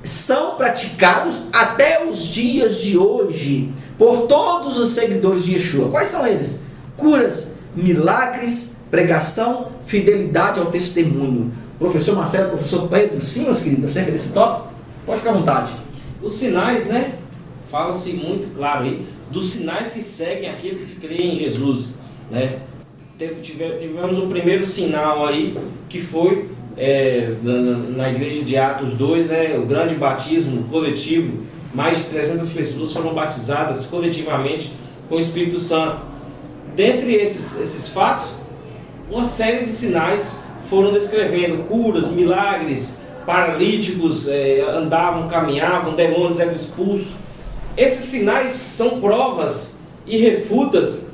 são praticados até os dias de hoje por todos os seguidores de Yeshua. Quais são eles? Curas, milagres, pregação, fidelidade ao testemunho. Professor Marcelo, professor Pedro, sim, meus queridos, acerca desse tópico? Pode ficar à vontade. Os sinais, né? Fala-se muito claro aí dos sinais que seguem aqueles que creem em Jesus, né? Tivemos o primeiro sinal aí, que foi na igreja de Atos 2, né? O grande batismo coletivo. Mais de 300 pessoas foram batizadas coletivamente com o Espírito Santo. Dentre esses fatos, uma série de sinais foram descrevendo curas, milagres, paralíticos andavam, caminhavam, demônios eram expulsos. Esses sinais são provas irrefutas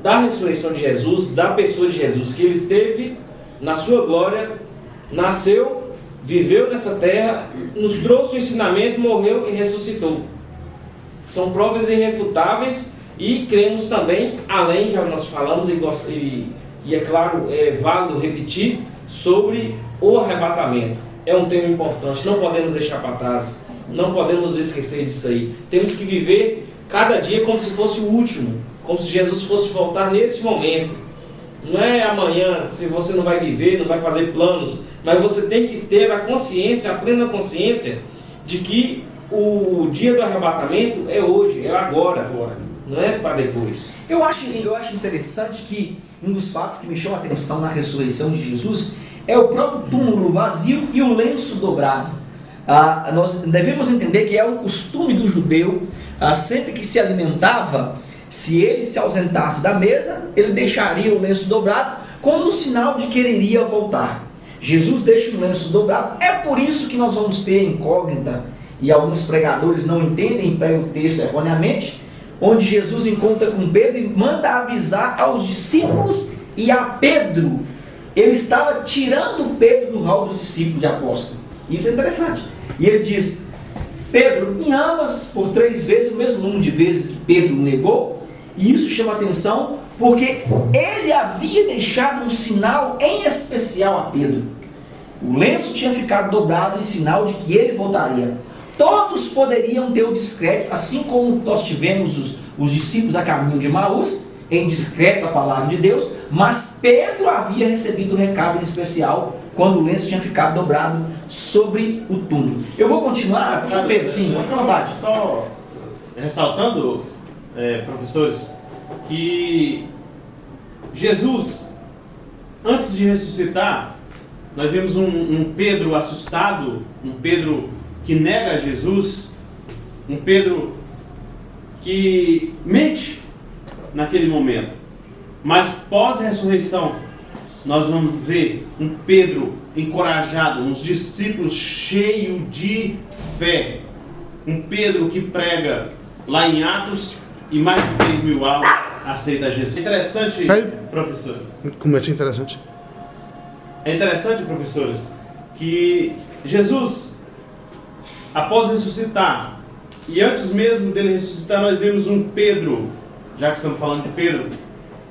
da ressurreição de Jesus, da pessoa de Jesus, que ele esteve na sua glória, nasceu, viveu nessa terra, nos trouxe o ensinamento, morreu e ressuscitou. São provas irrefutáveis e cremos também, além, já nós falamos e é claro, é válido repetir, sobre o arrebatamento. É um tema importante, não podemos deixar para trás, não podemos esquecer disso aí. Temos que viver cada dia como se fosse o último, como se Jesus fosse voltar neste momento. Não é amanhã, se você não vai viver, não vai fazer planos, mas você tem que ter a consciência, a plena consciência de que o dia do arrebatamento é hoje, é agora, não é para depois. Eu acho interessante que um dos fatos que me chama a atenção na ressurreição de Jesus é o próprio túmulo vazio e o lenço dobrado. Nós devemos entender que é um costume do judeu, sempre que se alimentava, se ele se ausentasse da mesa, ele deixaria o lenço dobrado como um sinal de que ele iria voltar. Jesus deixa o lenço dobrado. É por isso que nós vamos ter incógnita, e alguns pregadores não entendem e pregam o texto erroneamente, onde Jesus encontra com Pedro e manda avisar aos discípulos e a Pedro. Ele estava tirando Pedro do rol dos discípulos de apóstolo. Isso é interessante. E ele diz: Pedro, me amas? Por 3 vezes, o mesmo número de vezes que Pedro negou. E isso chama atenção porque ele havia deixado um sinal em especial a Pedro. O lenço tinha ficado dobrado em sinal de que ele voltaria. Todos poderiam ter o descrédito, assim como nós tivemos os discípulos a caminho de Emaús, em descrédito a palavra de Deus, mas Pedro havia recebido o recado em especial quando o lenço tinha ficado dobrado sobre o túmulo. Eu vou continuar, Pedro, sim, à vontade. Só ressaltando, professores, que Jesus, antes de ressuscitar, nós vemos um Pedro assustado, um Pedro que nega Jesus, um Pedro que mente naquele momento. Mas pós-ressurreição, nós vamos ver um Pedro encorajado, uns discípulos cheios de fé. Um Pedro que prega lá em Atos e mais de 3.000 almas aceita Jesus. É interessante, professores. Como é que é interessante? É interessante, professores, que Jesus, após ressuscitar, e antes mesmo dele ressuscitar, nós vemos um Pedro, já que estamos falando de Pedro,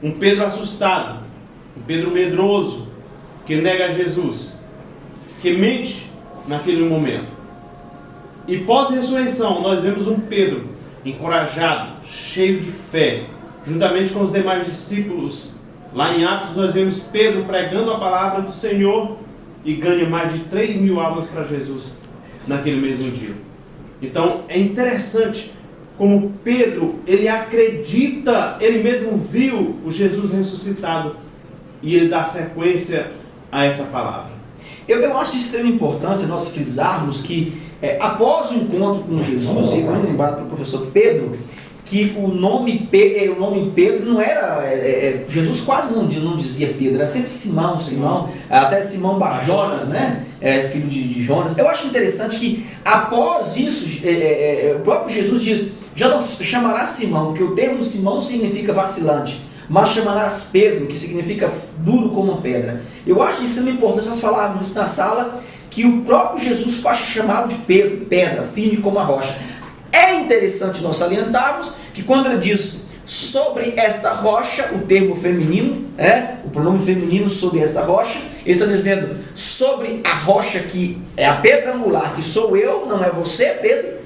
um Pedro assustado, um Pedro medroso, que nega Jesus, que mente naquele momento. E pós-ressurreição, nós vemos um Pedro encorajado, cheio de fé, juntamente com os demais discípulos. Lá em Atos nós vemos Pedro pregando a palavra do Senhor e ganha mais de 3.000 almas para Jesus naquele mesmo dia. Então é interessante como Pedro, ele acredita, ele mesmo viu o Jesus ressuscitado e ele dá sequência a essa palavra. Eu acho de extrema importância nós frisarmos que após o encontro com Jesus, e vamos lembrar para o professor Pedro, que o nome Pedro não era, Jesus quase não dizia Pedro, era sempre Simão, até Simão Bar-Jonas, né? Filho de Jonas. Eu acho interessante que após isso, o próprio Jesus diz, já não chamarás Simão, porque o termo Simão significa vacilante, mas chamarás Pedro, que significa duro como uma pedra. Eu acho de extrema importância nós falarmos isso na sala, que o próprio Jesus pode chamá-lo de Pedro, pedra, firme como a rocha. É interessante nós salientarmos que quando ele diz sobre esta rocha, o termo feminino, o pronome feminino sobre esta rocha, ele está dizendo sobre a rocha que é a pedra angular, que sou eu, não é você, Pedro,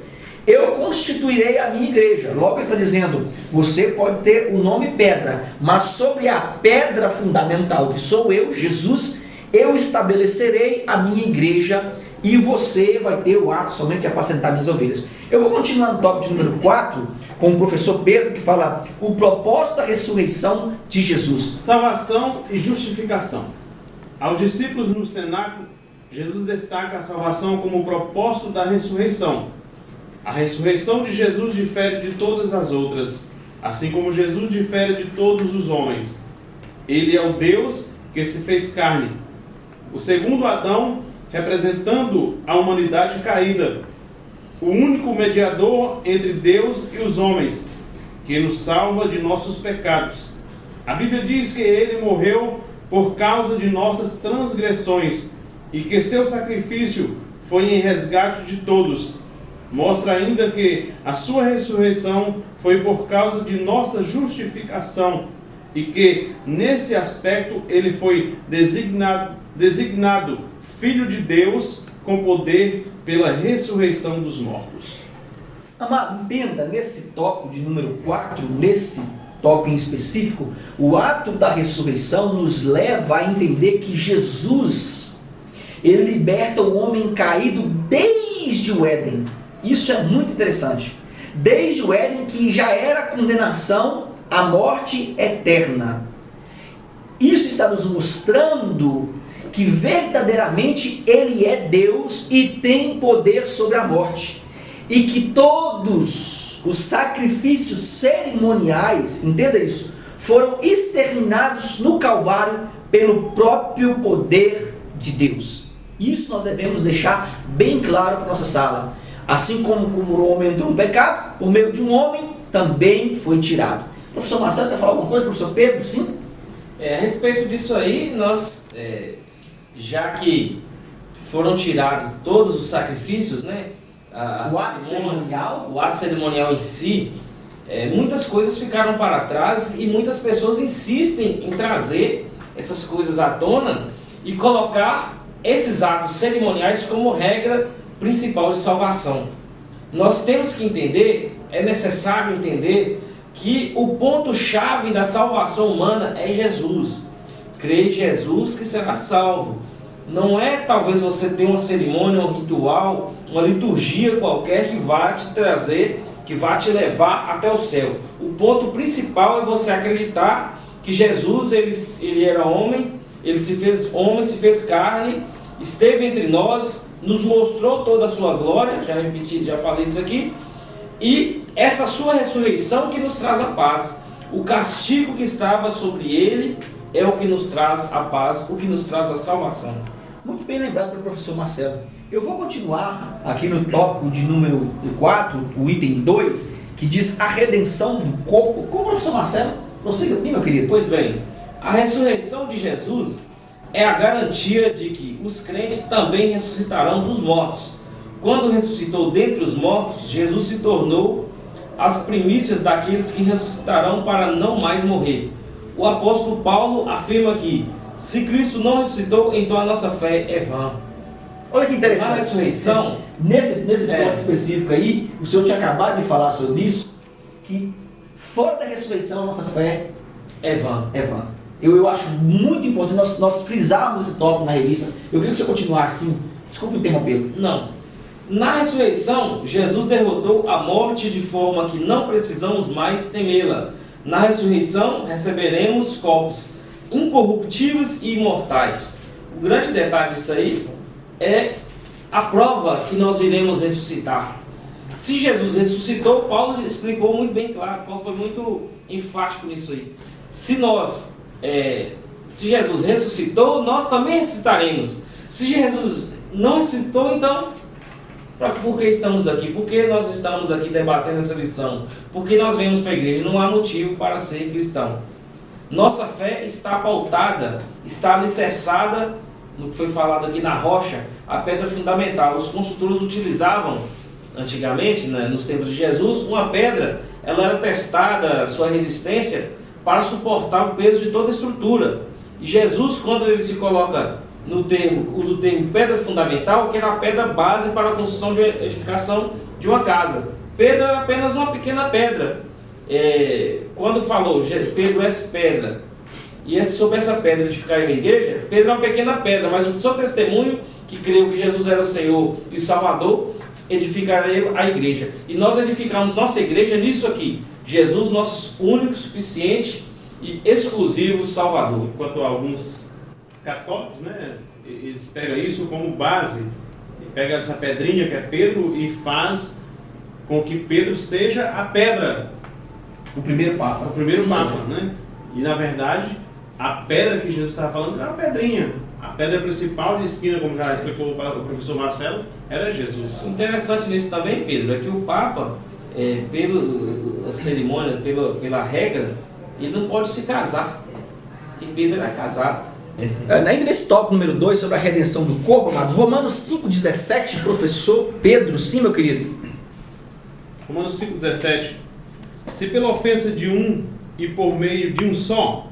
eu constituirei a minha igreja. Logo ele está dizendo, você pode ter o nome pedra, mas sobre a pedra fundamental, que sou eu, Jesus, eu estabelecerei a minha igreja e você vai ter o ato somente de apacentar minhas ovelhas. Eu vou continuar no tópico de número 4 com o professor Pedro, que fala o propósito da ressurreição de Jesus. Salvação e justificação. Aos discípulos no cenáculo, Jesus destaca a salvação como o propósito da ressurreição. A ressurreição de Jesus difere de todas as outras, assim como Jesus difere de todos os homens. Ele é o Deus que se fez carne. O segundo Adão, representando a humanidade caída, o único mediador entre Deus e os homens, que nos salva de nossos pecados. A Bíblia diz que ele morreu por causa de nossas transgressões e que seu sacrifício foi em resgate de todos. Mostra ainda que a sua ressurreição foi por causa de nossa justificação e que, nesse aspecto, ele foi designado Filho de Deus com poder pela ressurreição dos mortos. Amado, entenda, nesse tópico de número 4, nesse tópico em específico, o ato da ressurreição nos leva a entender que Jesus, ele liberta o homem caído desde o Éden. Isso é muito interessante. Desde o Éden, que já era condenação à morte eterna. Isso está nos mostrando que verdadeiramente ele é Deus e tem poder sobre a morte. E que todos os sacrifícios cerimoniais, entenda isso, foram exterminados no Calvário pelo próprio poder de Deus. Isso nós devemos deixar bem claro para a nossa sala. Assim como o homem entrou no pecado, por meio de um homem também foi tirado. Professor Marcelo, quer falar alguma coisa, professor Pedro? Sim? A respeito disso aí, nós, já que foram tirados todos os sacrifícios, né? O ato cerimonial em si, muitas coisas ficaram para trás e muitas pessoas insistem em trazer essas coisas à tona e colocar esses atos cerimoniais como regra principal de salvação. Nós temos que entender, é necessário entender, que o ponto-chave da salvação humana é Jesus. Crê em Jesus que será salvo. Não é talvez você ter uma cerimônia, um ritual, uma liturgia qualquer que vá te trazer, que vá te levar até o céu. O ponto principal é você acreditar que Jesus ele era homem, ele se fez homem, se fez carne, esteve entre nós, nos mostrou toda a sua glória, já repeti, já falei isso aqui, e essa sua ressurreição que nos traz a paz. O castigo que estava sobre ele é o que nos traz a paz, o que nos traz a salvação. Muito bem lembrado pelo professor Marcelo. Eu vou continuar aqui no tópico de número 4, o item 2, que diz a redenção do corpo. Com o professor Marcelo, prossiga aqui, meu querido. Pois bem, a ressurreição de Jesus é a garantia de que os crentes também ressuscitarão dos mortos. Quando ressuscitou dentre os mortos, Jesus se tornou as primícias daqueles que ressuscitarão para não mais morrer. O apóstolo Paulo afirma que, se Cristo não ressuscitou, então a nossa fé é vã. Olha que interessante. A ressurreição, nesse ponto específico aí, o senhor tinha acabado de falar sobre isso, que fora da ressurreição a nossa fé é vã. É vã. Eu acho muito importante nós frisarmos esse tópico na revista. Eu queria que você continuasse assim. Desculpe interrompê-lo. Não. Na ressurreição, Jesus derrotou a morte de forma que não precisamos mais temê-la. Na ressurreição, receberemos corpos incorruptíveis e imortais. O grande detalhe disso aí é a prova que nós iremos ressuscitar. Se Jesus ressuscitou, Paulo explicou muito bem claro, Paulo foi muito enfático nisso aí. Se Jesus ressuscitou, nós também ressuscitaremos. Se Jesus não ressuscitou, então, por que estamos aqui? Por que nós estamos aqui debatendo essa lição? Por que nós vemos para a igreja? Não há motivo para ser cristão. Nossa fé está pautada, está alicerçada no que foi falado aqui na rocha, a pedra fundamental. Os construtores utilizavam, antigamente, nos tempos de Jesus, uma pedra, ela era testada, sua resistência, para suportar o peso de toda a estrutura. E Jesus, quando ele se coloca usa o termo pedra fundamental, que era a pedra base para a construção de edificação de uma casa. Pedro era apenas uma pequena pedra. Quando falou, Pedro é pedra, e sobre essa pedra edificar uma igreja, Pedro é uma pequena pedra, mas o seu testemunho, que creu que Jesus era o Senhor e o Salvador, edificaria a igreja. E nós edificamos nossa igreja nisso aqui: Jesus, nosso único, suficiente e exclusivo Salvador. Enquanto alguns católicos, eles pegam isso como base, pegam essa pedrinha que é Pedro e faz com que Pedro seja a pedra, o primeiro papa. O primeiro papa, né? E na verdade, a pedra que Jesus estava falando era uma pedrinha. A pedra principal de esquina, como já explicou o professor Marcelo, era Jesus. Interessante nisso também, Pedro, é que o Papa, pela cerimônia, pela regra, ele não pode se casar. E Pedro era casado. Ainda nesse tópico número 2, sobre a redenção do corpo, amados, Romanos 5,17, professor Pedro, sim, meu querido. Romanos 5,17. Se pela ofensa de um e por meio de um só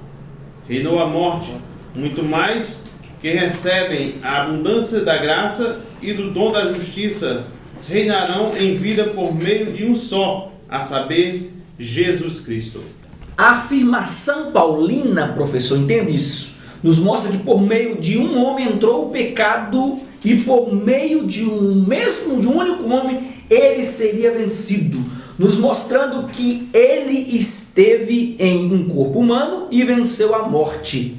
reinou a morte, muito mais que recebem a abundância da graça e do dom da justiça reinarão em vida por meio de um só, a saber, Jesus Cristo. A afirmação paulina, professor, entende isso? Nos mostra que por meio de um homem entrou o pecado e por meio de um único homem ele seria vencido, nos mostrando que ele esteve em um corpo humano e venceu a morte.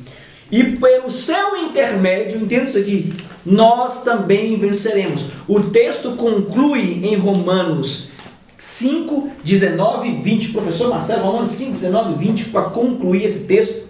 E pelo seu intermédio, entenda isso aqui, nós também venceremos. O texto conclui em Romanos 5, 19 e 20. Professor Marcelo, Romanos 5, 19 e 20, para concluir esse texto.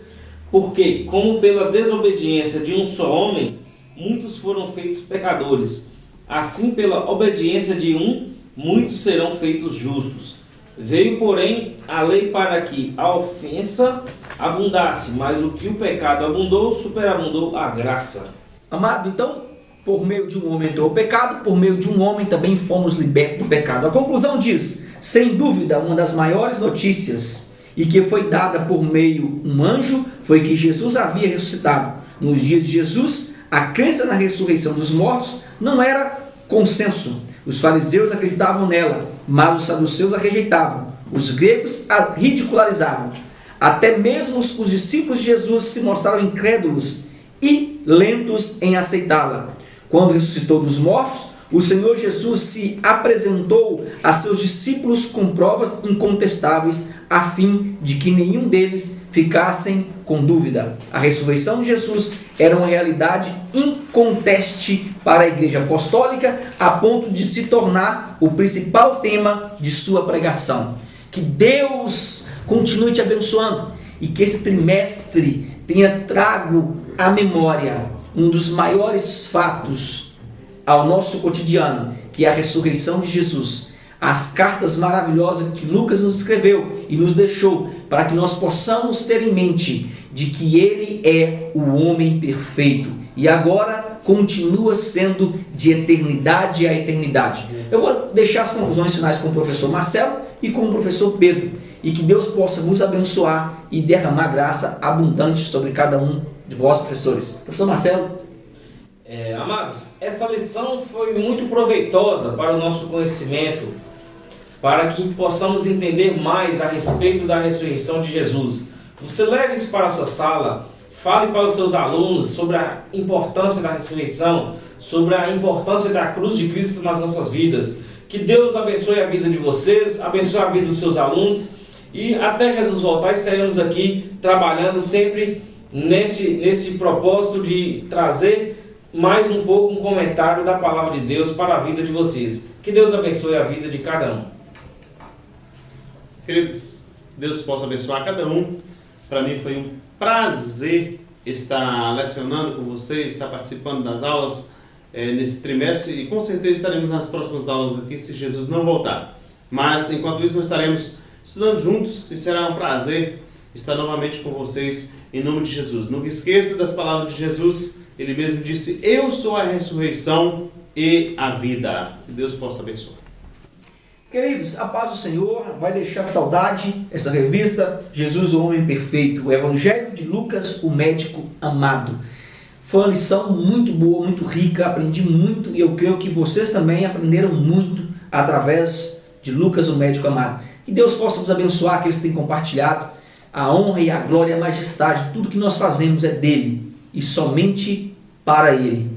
Porque, como pela desobediência de um só homem, muitos foram feitos pecadores, assim pela obediência de um, muitos serão feitos justos. Veio, porém, a lei para que a ofensa abundasse, mas o que o pecado abundou, superabundou a graça. Amado, então, por meio de um homem entrou o pecado, por meio de um homem também fomos libertos do pecado. A conclusão diz, sem dúvida, uma das maiores notícias, e que foi dada por meio de um anjo, foi que Jesus havia ressuscitado. Nos dias de Jesus, A crença na ressurreição dos mortos não era consenso. Os fariseus acreditavam nela, mas os saduceus a rejeitavam. Os gregos a ridicularizavam. Até mesmo os discípulos de Jesus se mostraram incrédulos e lentos em aceitá-la. Quando ressuscitou dos mortos, o Senhor Jesus se apresentou a seus discípulos com provas incontestáveis, a fim de que nenhum deles ficassem com dúvida. A ressurreição de Jesus era uma realidade inconteste para a Igreja Apostólica, a ponto de se tornar o principal tema de sua pregação. Que Deus continue te abençoando e que esse trimestre tenha trago à memória um dos maiores fatos ao nosso cotidiano, que é a ressurreição de Jesus. As cartas maravilhosas que Lucas nos escreveu e nos deixou, para que nós possamos ter em mente de que Ele é o homem perfeito e agora continua sendo de eternidade a eternidade. Eu vou deixar as conclusões finais com o professor Marcelo e com o professor Pedro, e que Deus possa nos abençoar e derramar graça abundante sobre cada um de vós, professores. Professor Marcelo. Amados, esta lição foi muito proveitosa para o nosso conhecimento, para que possamos entender mais a respeito da ressurreição de Jesus. Você leve isso para a sua sala, fale para os seus alunos sobre a importância da ressurreição, sobre a importância da cruz de Cristo nas nossas vidas. Que Deus abençoe a vida de vocês, abençoe a vida dos seus alunos, e até Jesus voltar estaremos aqui trabalhando sempre nesse propósito de trazer mais um pouco um comentário da palavra de Deus para a vida de vocês. Que Deus abençoe a vida de cada um. Queridos, Deus possa abençoar cada um. Para mim foi um prazer estar lecionando com vocês, estar participando das aulas nesse trimestre, e com certeza estaremos nas próximas aulas aqui se Jesus não voltar. Mas enquanto isso nós estaremos estudando juntos e será um prazer estar novamente com vocês em nome de Jesus. Nunca esqueça das palavras de Jesus. Ele mesmo disse: eu sou a ressurreição e a vida. Que Deus possa abençoar. Queridos, a paz do Senhor. Vai deixar saudade essa revista Jesus, o Homem Perfeito, o Evangelho de Lucas, o Médico Amado. Foi uma lição muito boa, muito rica, aprendi muito, e eu creio que vocês também aprenderam muito através de Lucas, o Médico Amado. Que Deus possa nos abençoar, que eles têm compartilhado. A honra e a glória e a majestade, tudo que nós fazemos é dele e somente para ele.